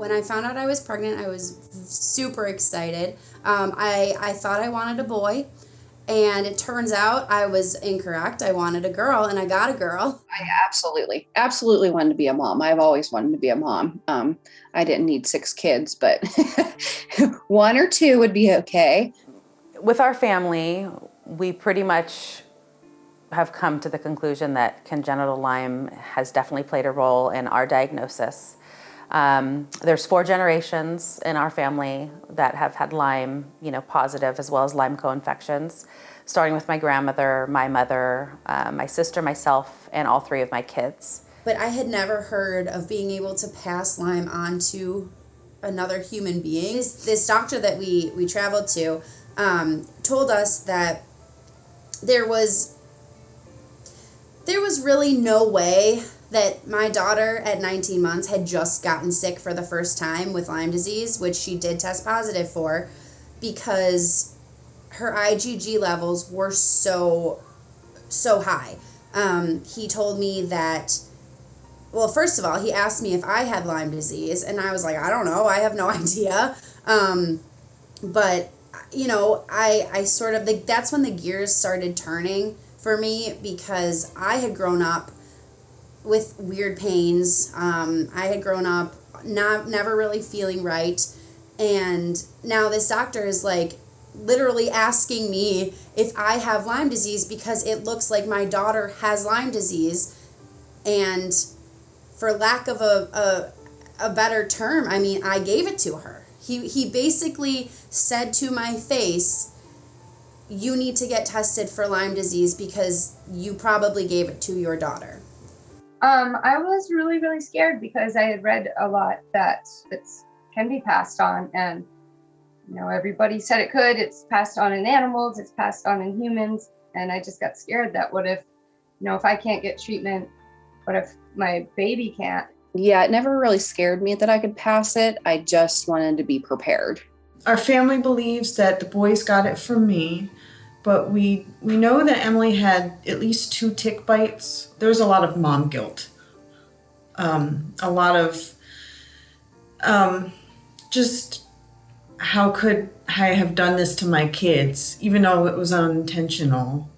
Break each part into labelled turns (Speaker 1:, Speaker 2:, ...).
Speaker 1: When I found out I was pregnant, I was super excited. I thought I wanted a boy, and it turns out I was incorrect. I wanted a girl, and I got a girl.
Speaker 2: I absolutely wanted to be a mom. I've always wanted to be a mom. I didn't need 6 kids, but 1 or 2 would be okay.
Speaker 3: With our family, we pretty much have come to the conclusion that congenital Lyme has definitely played a role in our diagnosis. There's 4 generations in our family that have had Lyme, positive, as well as Lyme co-infections, starting with my grandmother, my mother, my sister, myself, and all 3 of my kids.
Speaker 1: But I had never heard of being able to pass Lyme on to another human being. This doctor that we traveled to told us that there was really no way that my daughter at 19 months had just gotten sick for the first time with Lyme disease, which she did test positive for, because her IgG levels were so high. He told me that, well, first of all, he asked me if I had Lyme disease, and I was like, I don't know, I have no idea. But, I sort of, that's when the gears started turning for me, because I had grown up with weird pains. I had grown up never really feeling right. And now this doctor is like literally asking me if I have Lyme disease, because it looks like my daughter has Lyme disease. And for lack of a better term, I gave it to her. He basically said to my face, you need to get tested for Lyme disease because you probably gave it to your daughter.
Speaker 4: I was really, really scared because I had read a lot that it can be passed on, and everybody said it could. It's passed on in animals, it's passed on in humans, and I just got scared that what if, if I can't get treatment, what if my baby can't?
Speaker 2: Yeah, it never really scared me that I could pass it. I just wanted to be prepared.
Speaker 5: Our family believes that the boys got it from me, but we know that Emily had at least 2 tick bites. There's a lot of mom guilt. A lot of just how could I have done this to my kids, even though it was unintentional.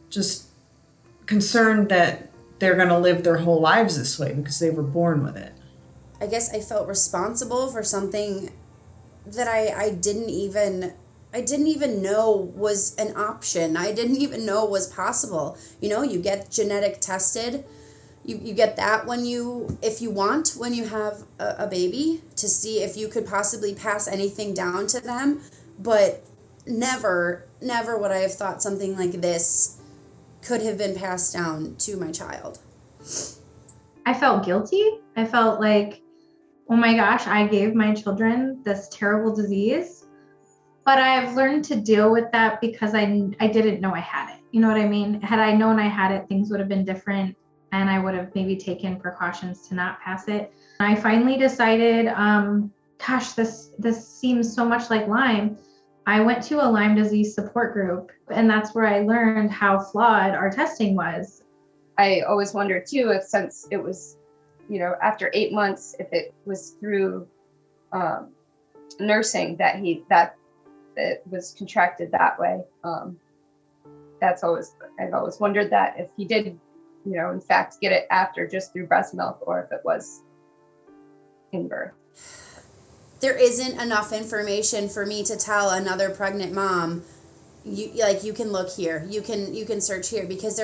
Speaker 5: Just concerned that they're going to live their whole lives this way because they were born with it.
Speaker 1: I guess I felt responsible for something that I didn't even know was an option. I didn't even know was possible. You get genetic tested. You get that when you have a baby, to see if you could possibly pass anything down to them. But never would I have thought something like this could have been passed down to my child.
Speaker 6: I felt guilty. I felt like, oh my gosh, I gave my children this terrible disease. But I've learned to deal with that because I didn't know I had it. You know what I mean? Had I known I had it, things would have been different, and I would have maybe taken precautions to not pass it. I finally decided, this seems so much like Lyme. I went to a Lyme disease support group, and that's where I learned how flawed our testing was.
Speaker 4: I always wondered too, if since it was, after 8 months, if it was through nursing that it was contracted that way. I've always wondered that if he did, in fact, get it after just through breast milk, or if it was in birth.
Speaker 1: There isn't enough information for me to tell another pregnant mom, you can look here, you can search here, because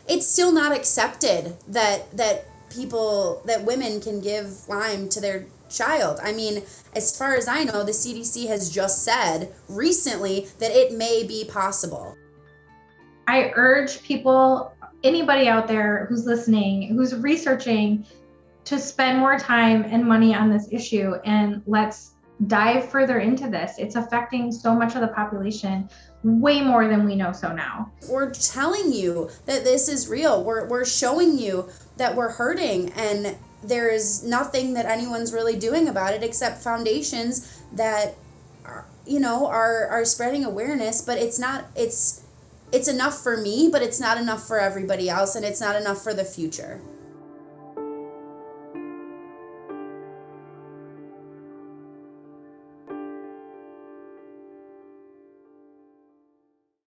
Speaker 1: it's still not accepted that women can give Lyme to their child. As far as I know, the CDC has just said recently that it may be possible.
Speaker 6: I urge people, anybody out there who's listening, who's researching, to spend more time and money on this issue, and let's dive further into this. It's affecting so much of the population, way more than we know so now.
Speaker 1: We're telling you that this is real. We're showing you that we're hurting, and there is nothing that anyone's really doing about it except foundations that are spreading awareness, but it's enough for me, but it's not enough for everybody else, and it's not enough for the future.